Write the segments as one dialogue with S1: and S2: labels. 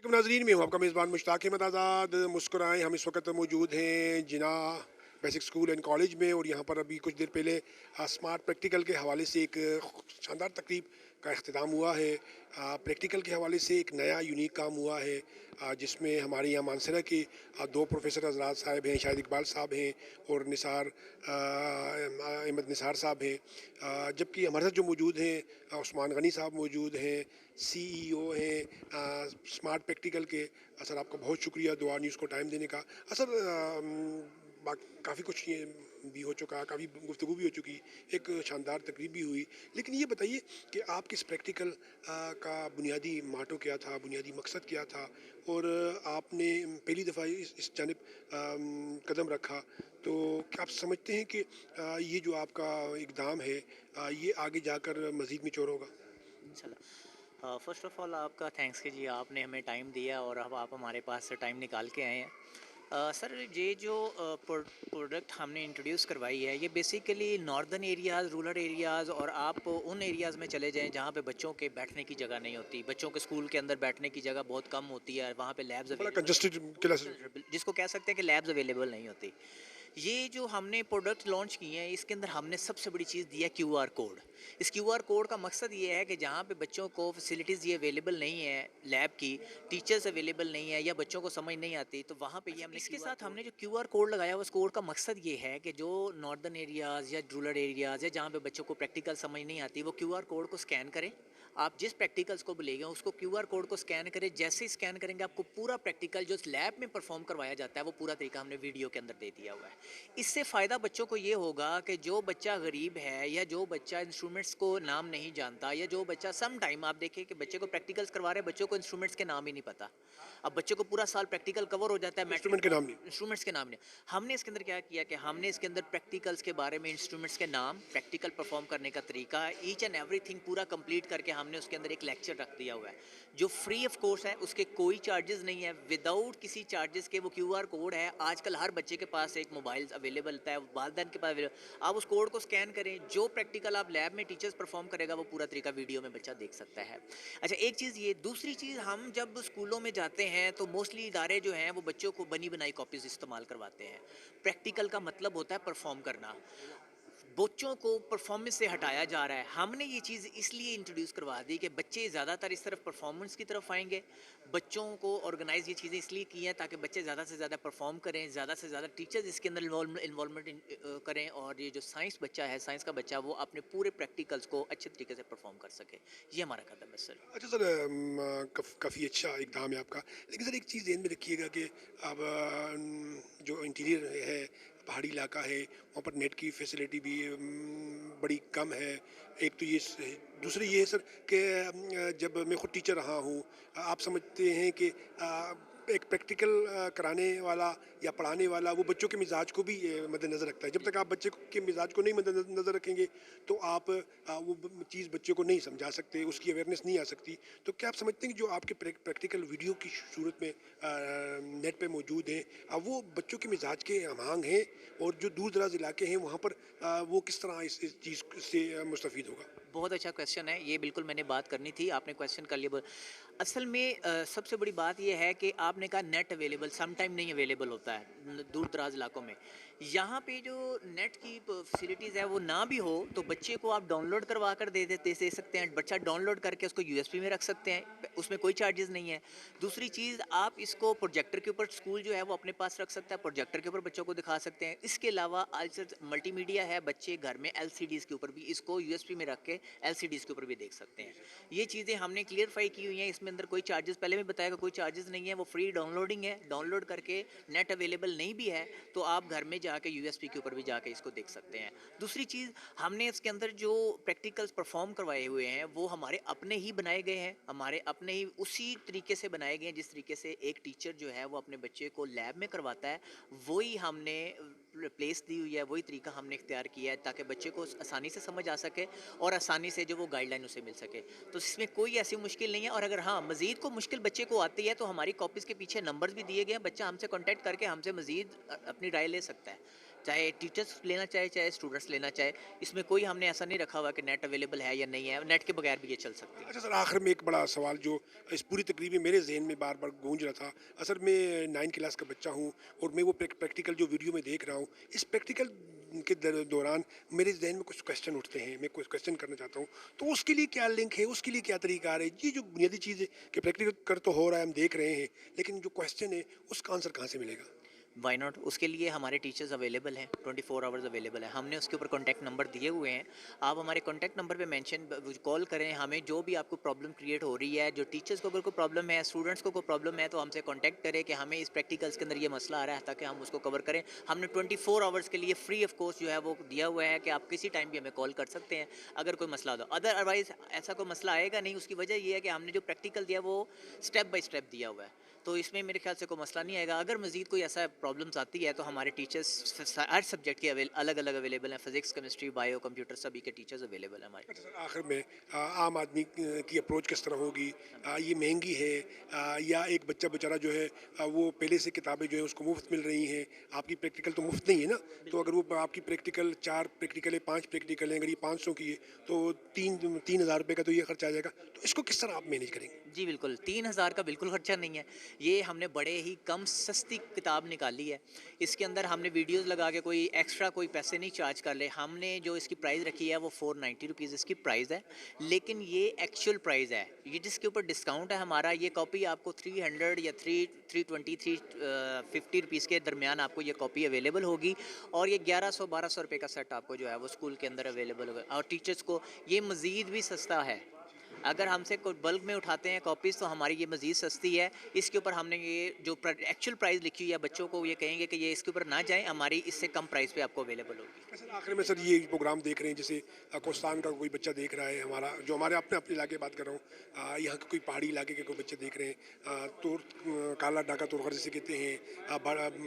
S1: वालेकुम नाज़रीन, मैं हूँ आपका मेज़बान मुश्ताक अहमद आज़ाद। मुस्कुराएँ, हम इस वक्त मौजूद हैं जिना बेसिक स्कूल एंड कॉलेज में, और यहाँ पर अभी कुछ देर पहले स्मार्ट प्रैक्टिकल के हवाले से एक शानदार तकरीब का अख्तिताम हुआ है। प्रैक्टिकल के हवाले से एक नया यूनिक काम हुआ है, जिसमें हमारे यहाँ मानसरा के दो प्रोफेसर हजरात साहब हैं, शाहिद इकबाल साहब हैं और निसार अहमद निसार साहब हैं। जबकि हमारे साथ जो मौजूद हैं उस्मान गनी साहब मौजूद हैं, CEO हैं स्मार्ट प्रैक्टिकल के। सर, आपका बहुत शुक्रिया दुआ न्यूज़ को टाइम देने का। सर, काफ़ी कुछ ये भी हो चुका, काफ़ी गुफ्तगू भी हो चुकी, एक शानदार तकरीब भी हुई। लेकिन ये बताइए कि आपके इस प्रैक्टिकल का बुनियादी माटो क्या था, बुनियादी मकसद क्या था, और आपने पहली दफ़ा इस जानिब कदम रखा, तो क्या आप समझते हैं कि ये जो आपका इक़दाम है ये आगे जाकर मज़ीद मैच्योर होगा?
S2: इंशाल्लाह। फ़र्स्ट ऑफ़ ऑल आपका थैंक्स कि जी आपने हमें टाइम दिया और अब आप हमारे पास से टाइम निकाल के आए हैं। सर, ये जो प्रोडक्ट हमने इंट्रोड्यूस करवाई है, ये basically northern areas, rural areas, और आप उन एरियाज़ में चले जाएँ जहाँ पे बच्चों के बैठने की जगह नहीं होती, बच्चों के स्कूल के अंदर बैठने की जगह बहुत कम होती है, वहाँ पे लैब्स
S1: बड़ा
S2: अवेलेबल नहीं
S1: कंजस्टेड
S2: होती,
S1: क्लास।
S2: जिसको कह सकते हैं कि लैब्स अवेलेबल नहीं होती। ये जो हमने प्रोडक्ट लॉन्च किए हैं, इसके अंदर हमने सबसे बड़ी चीज़ दी है क्यूआर कोड। इस क्यूआर कोड का मकसद ये है कि जहाँ पे बच्चों को फैसिलिटीज़ ये अवेलेबल नहीं है लैब की, टीचर्स अवेलेबल नहीं है या बच्चों को समझ नहीं आती, तो वहाँ पे ये हमने इसके साथ हमने जो क्यूआर कोड लगाया हुआ, उस कोड का मकसद ये है कि जो नॉर्दर्न एरियाज़ या रूरल एरियाज़ या जहाँ पे बच्चों को प्रैक्टिकल समझ नहीं आती, वो क्यूआर कोड को स्कैन करें। आप जिस प्रैक्टिकल्स को बोलेंगे उसको क्यूआर कोड को स्कैन करें, जैसे ही स्कैन करेंगे आपको पूरा प्रैक्टिकल जो लैब में परफॉर्म करवाया जाता है वो पूरा तरीका हमने वीडियो के अंदर दे दिया हुआ है। इससे फ़ायदा बच्चों को ये होगा कि जो बच्चा गरीब है या जो बच्चा इंस्ट्रूमेंट्स को नाम नहीं जानता, या जो बच्चा सम टाइम आप देखें कि बच्चे को प्रैक्टिकल्स करवा रहे हैं, बच्चों को इंस्ट्रूमेंट्स के नाम ही नहीं पता। अब बच्चे को पूरा साल प्रैक्टिकल कवर हो जाता है, मैट्रिक
S1: इंस्ट्रूमेंट के नाम नहीं।
S2: इंस्ट्रूमेंट्स के नाम नहीं। हमने इसके अंदर क्या किया कि हमने इसके अंदर प्रैक्टिकल्स के बारे में, इंस्ट्रूमेंट्स के नाम, प्रैक्टिकल परफॉर्म करने का तरीका, ईच एंड एवरीथिंग पूरा कंप्लीट करके हमने उसके अंदर एक लेक्चर रख दिया हुआ है जो फ्री ऑफ कोर्स है, उसके कोई चार्जेस नहीं है, विदाउट किसी चार्जेस के। वो क्यूआर कोड है, आजकल हर बच्चे के पास एक मोबाइल अवेलेबल होता है, वालदैन के पास आप उस कोड को स्कैन करें, जो प्रैक्टिकल आप लैब में टीचर्स परफॉर्म करेगा वो पूरा तरीका वीडियो में बच्चा देख सकता है। अच्छा, एक चीज़ ये। दूसरी चीज़, हम जब स्कूलों में जाते हैं तो मोस्टली इदारे जो हैं वो बच्चों को बनी बनाई कॉपीज़ इस्तेमाल करवाते हैं। प्रैक्टिकल का मतलब होता है परफॉर्म करना, बच्चों को परफॉर्मेंस से हटाया जा रहा है। हमने ये चीज़ इसलिए इंट्रोड्यूस करवा दी कि बच्चे ज़्यादातर इस तरफ परफॉर्मेंस की तरफ आएंगे। बच्चों को ऑर्गेनाइज ये चीज़ें इसलिए की हैं ताकि बच्चे ज़्यादा से ज़्यादा परफॉर्म करें, ज़्यादा से ज़्यादा टीचर्स इसके अंदर इन्वॉल्वमेंट करें, और ये जो साइंस बच्चा है, साइंस का बच्चा, वो अपने पूरे प्रैक्टिकल्स को अच्छे तरीके से परफॉर्म कर सके। ये हमारा कदम है सर।
S1: अच्छा सर, काफ़ी अच्छा इक़दाम है आपका। लेकिन सर, एक चीज़ ध्यान में रखिएगा कि अब जो इंटीरियर है, पहाड़ी इलाका है, वहाँ पर नेट की फैसिलिटी भी बड़ी कम है। एक तो ये दूसरी ये है सर कि जब मैं खुद टीचर रहा हूँ, आप समझते हैं कि एक प्रैक्टिकल कराने वाला या पढ़ाने वाला वो बच्चों के मिजाज को भी मद्देनज़र रखता है। जब तक आप बच्चे के मिजाज को नहीं मद्देनज़र रखेंगे तो आप वो चीज़ बच्चे को नहीं समझा सकते, उसकी अवेयरनेस नहीं आ सकती। तो क्या आप समझते हैं कि जो आपके प्रैक्टिकल वीडियो की सूरत में नेट पे मौजूद हैं, वो बच्चों के मिजाज के हमआंग हैं, और जो दूर दराज इलाके हैं वहाँ पर वो किस तरह इस चीज़ से मुस्तफ़ीद होगा?
S2: बहुत अच्छा क्वेश्चन है ये, बिल्कुल मैंने बात करनी थी, आपने क्वेश्चन कर लिया। असल में सबसे बड़ी बात यह है कि आपने कहा नेट अवेलेबल सम टाइम नहीं अवेलेबल होता है दूर दराज इलाकों में। यहाँ पे जो नेट की फैसिलिटीज़ है वो ना भी हो तो बच्चे को आप डाउनलोड करवा कर दे सकते हैं। बच्चा डाउनलोड करके उसको यूएसबी में रख सकते हैं, उसमें कोई चार्जेस नहीं है। दूसरी चीज़, आप इसको प्रोजेक्टर के ऊपर, स्कूल जो है वो अपने पास रख सकता है, प्रोजेक्टर के ऊपर बच्चों को दिखा सकते हैं। इसके अलावा आज मल्टीमीडिया है, बच्चे घर में एलसीडीज़ के ऊपर भी इसको यूएसबी में रख के एलसीडीज़ के ऊपर भी देख सकते हैं। ये चीज़ें हमने क्लियरफाई की हुई हैं, इसमें अंदर कोई चार्जेस, पहले भी बताया, कोई चार्जेस नहीं है, वो फ्री डाउनलोडिंग है। डाउनलोड करके नेट अवेलेबल नहीं भी है तो आप घर में जाके यूएसबी के ऊपर भी जाके इसको देख सकते हैं। दूसरी चीज़, हमने इसके अंदर जो प्रैक्टिकल्स परफॉर्म करवाए हुए हैं वो हमारे अपने ही बनाए गए हैं, हमारे अपने ही उसी तरीके से बनाए गए हैं जिस तरीके से एक टीचर जो है वो अपने बच्चे को लैब में करवाता है। वही हमने प्लेस दी हुई है, वही तरीका हमने इख्तियार किया है ताकि बच्चे को आसानी से समझ आ सके और आसानी से जो वो गाइडलाइन उसे मिल सके। तो इसमें कोई ऐसी मुश्किल नहीं है। और अगर हाँ, मज़ीद को मुश्किल बच्चे को आती है तो हमारी कॉपीज़ के पीछे नंबर्स भी दिए गए हैं, बच्चा हमसे कॉन्टैक्ट करके हमसे मज़ीद अपनी राय ले सकता है। چاہے ٹیچرس لینا چاہے چاہے اسٹوڈنٹس لینا چاہے. اس میں کوئی ہم نے ایسا نہیں رکھا ہوا کہ نیٹ اویلیبل ہے یا نہیں ہے, نیٹ کے بغیر بھی یہ چل سکتی ہے.
S1: اچھا سر, آخر میں ایک بڑا سوال جو اس پوری تقریب میں میرے ذہن میں بار بار گونج رہا تھا. اصل میں 9 کلاس کا بچہ ہوں اور میں وہ پریکٹیکل جو ویڈیو میں دیکھ رہا ہوں, اس پریکٹیکل کے دوران میرے ذہن میں کچھ کویشچن اٹھتے ہیں, میں کچھ کویشچن کرنا چاہتا ہوں. تو اس کے لیے کیا لنک ہے, اس کے لیے کیا طریقہ ہے؟ یہ جو بنیادی چیز ہے کہ پریکٹیکل کر تو ہو رہا ہے, ہم دیکھ رہے ہیں, لیکن جو کویشچن ہے اس کا آنسر کہاں سے ملے گا؟
S2: وائی ناٹ, اس کے لیے ہمارے ٹیچرز اویلیبل ہیں, 24 آورز اویلیبل ہیں. ہم نے اس کے اوپر کانٹیکٹ نمبر دیے ہوئے ہیں. آپ ہمارے کانٹیکٹ نمبر پہ مینشن کال کریں, ہمیں جو بھی آپ کو پرابلم کریٹ ہو رہی ہے, جو ٹیچرز کو اگر کوئی پرابلم ہے, اسٹوڈنٹس کو کوئی پرابلم ہے, تو ہم سے کانٹیکٹ کریں کہ ہمیں اس پریکٹیکلس کے اندر یہ مسئلہ آ رہا ہے تاکہ ہم اس کو کور کریں. ہم نے 24 آورس کے لیے فری آف کاسٹ جو ہے وہ دیا ہوا ہے کہ آپ کسی ٹائم بھی ہمیں کال کر سکتے ہیں اگر کوئی مسئلہ ہو. ادروائز ایسا کوئی مسئلہ آئے گا نہیں. اس کی وجہ یہ ہے کہ ہم نے جو پریکٹیکل دیا وہ اسٹیپ بائی اسٹیپ دیا ہوا ہے, تو اس میں میرے خیال سے کوئی مسئلہ نہیں آئے گا. اگر مزید کوئی ایسا پرابلمس آتی ہے تو ہمارے ٹیچرس ہر سبجیکٹ کے الگ الگ اویلیبل ہیں, فزکس, کیمسٹری, بایو, کمپیوٹر, سبھی کے ٹیچرز اویلیبل ہیں ہمارے.
S1: اچھا سر, آخر میں عام آدمی کی اپروچ کس طرح ہوگی؟ یہ مہنگی ہے یا ایک بچہ بیچارہ جو ہے وہ پہلے سے کتابیں جو ہیں اس کو مفت مل رہی ہیں؟ آپ کی پریکٹیکل تو مفت نہیں ہے نا, تو اگر وہ آپ کی پریکٹیکل 4 پریکٹیکل ہے, 5 پریکٹیکل ہیں, اگر یہ 500 کی ہے تو 3,000 روپے کا تو یہ خرچہ آ جائے گا. تو اس کو کس طرح آپ مینیج کریں گے؟
S2: جی بالکل, 3,000 کا بالکل خرچہ نہیں ہے. یہ ہم نے بڑے ہی کم سستی کتاب نکالی ہے. اس کے اندر ہم نے ویڈیوز لگا کے کوئی ایکسٹرا کوئی پیسے نہیں چارج کر لے. ہم نے جو اس کی پرائز رکھی ہے وہ 490 روپیز اس کی پرائز ہے, لیکن یہ ایکچوئل پرائز ہے. یہ جس کے اوپر ڈسکاؤنٹ ہے ہمارا, یہ کاپی آپ کو 300 یا 320 350 روپیز کے درمیان آپ کو یہ کاپی اویلیبل ہوگی, اور یہ 1100-1200 روپے کا سیٹ آپ کو جو ہے وہ اسکول کے اندر اویلیبل ہوگا. اور ٹیچرس کو یہ مزید بھی سستا ہے. اگر ہم سے کوئی بلک میں اٹھاتے ہیں کاپیز تو ہماری یہ مزید سستی ہے. اس کے اوپر ہم نے یہ جو ایکچوئل پرائز لکھی ہوئی ہے, بچوں کو یہ کہیں گے کہ یہ اس کے اوپر نہ جائیں, ہماری اس سے کم پرائز پہ آپ کو اویلیبل ہوگی.
S1: سر آخر میں سر, یہ پروگرام دیکھ رہے ہیں جیسے کوستان کا کوئی بچہ دیکھ رہا ہے, ہمارا جو ہمارے اپنے علاقے بات کر رہا ہوں, یہاں کے کوئی پہاڑی علاقے کے کوئی بچے دیکھ رہے ہیں, کالا ڈاکا تورغر جسے کہتے ہیں,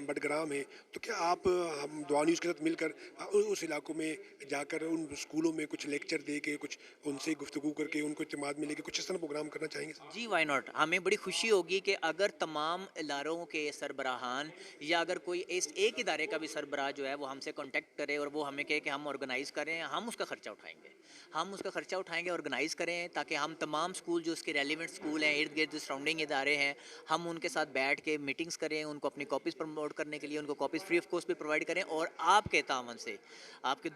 S1: بڈگرام ہے, تو کیا آپ ہم دعا نیوز کے ساتھ مل کر اس علاقوں میں جا کر ان اسکولوں میں کچھ لیکچر دے کے, کچھ ان سے گفتگو کر کے ان کو اعتماد ملے کے کچھ اس طرح پروگرام کرنا چاہیں گے سر؟
S2: جی وائی ناٹ, ہمیں بڑی خوشی ہوگی کہ اگر تمام اداروں کے سربراہان یا اگر کوئی ایک ادارے کا بھی سربراہ جو ہے وہ ہم سے کانٹیکٹ کرے اور وہ ہمیں کہے کہ ہم آرگنائز کریں, ہم اس کا خرچہ اٹھائیں گے. ہم اس کا خرچہ اٹھائیں گے, آرگنائز کریں, تاکہ ہم تمام اسکول جو اس کے ریلیونٹ اسکول ہیں, ارد گرد جو سراؤنڈنگ ادارے ہیں, ہم ان کے ساتھ بیٹھ کے میٹنگس کریں, ان کو اپنی کاپیز پروموٹ کرنے کے لیے ان کو کاپیز فری آف کاسٹ بھی پرووائڈ کریں. اور آپ کے تعاون سے, آپ کے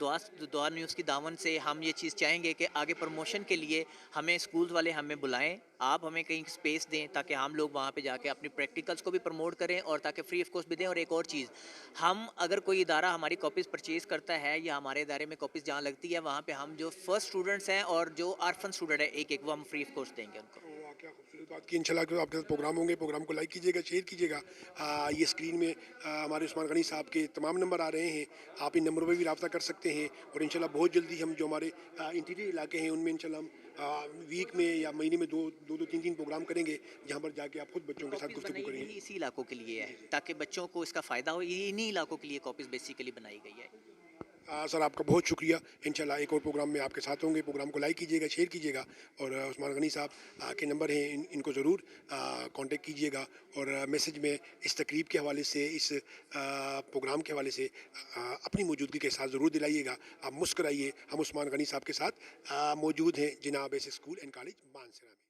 S2: دعا نیوز کی دعوت سے ہم یہ چیز چاہیں گے کہ آگے پروموشن کے لیے ہمیں اسکولز والے ہمیں بلائیں, آپ ہمیں کہیں اسپیس دیں تاکہ ہم لوگ وہاں پہ جا کے اپنی پریکٹیکلس کو بھی پروموٹ کریں اور تاکہ فری آف کاسٹ بھی دیں. اور ایک اور چیز, ہم اگر کوئی ادارہ ہماری کاپیز پرچیز کرتا ہے یا ہمارے ادارے میں کاپیز جہاں لگتی ہے وہاں پہ ہم جو فرسٹ اسٹوڈنٹس ہیں اور جو آرفن اسٹوڈنٹ ہیں ایک وہ ہم فری آف کاسٹ دیں گے ان کو.
S1: کیا خوبصورت بات کی. انشاءاللہ آپ کے ساتھ پروگرام ہوں گے, پروگرام کو لائک کیجیے گا, شیئر کیجیے گا. یہ اسکرین میں ہمارے عثمان غنی صاحب کے تمام نمبر آ رہے ہیں, آپ ان نمبروں پہ بھی رابطہ کر سکتے ہیں. اور انشاءاللہ بہت جلدی ہم جو ہمارے انٹیریئر علاقے ہیں ان میں انشاءاللہ ہم ویک میں یا مہینے میں دو 3 پروگرام کریں گے, جہاں پر جا کے آپ خود بچوں کے ساتھ
S2: کاپیز
S1: گفتگو
S2: بنائی
S1: کریں
S2: گئی
S1: گے.
S2: اسی علاقوں کے لیے ہے تاکہ بچوں کو اس کا فائدہ ہو. یہ انہی علاقوں کے لیے کاپیز بیسیکلی بنائی گئی ہے.
S1: سر آپ کا بہت شکریہ. انشاءاللہ ایک اور پروگرام میں آپ کے ساتھ ہوں گے. پروگرام کو لائک کیجیے گا, شیئر کیجیے گا, اور عثمان غنی صاحب کے نمبر ہیں, ان کو ضرور کانٹیکٹ کیجیے گا. اور میسج میں اس تقریب کے حوالے سے, اس پروگرام کے حوالے سے اپنی موجودگی کے ساتھ ضرور دلائیے گا. آپ مسکرائیے. ہم عثمان غنی صاحب کے ساتھ موجود ہیں جناب S school and college Mansehra میں.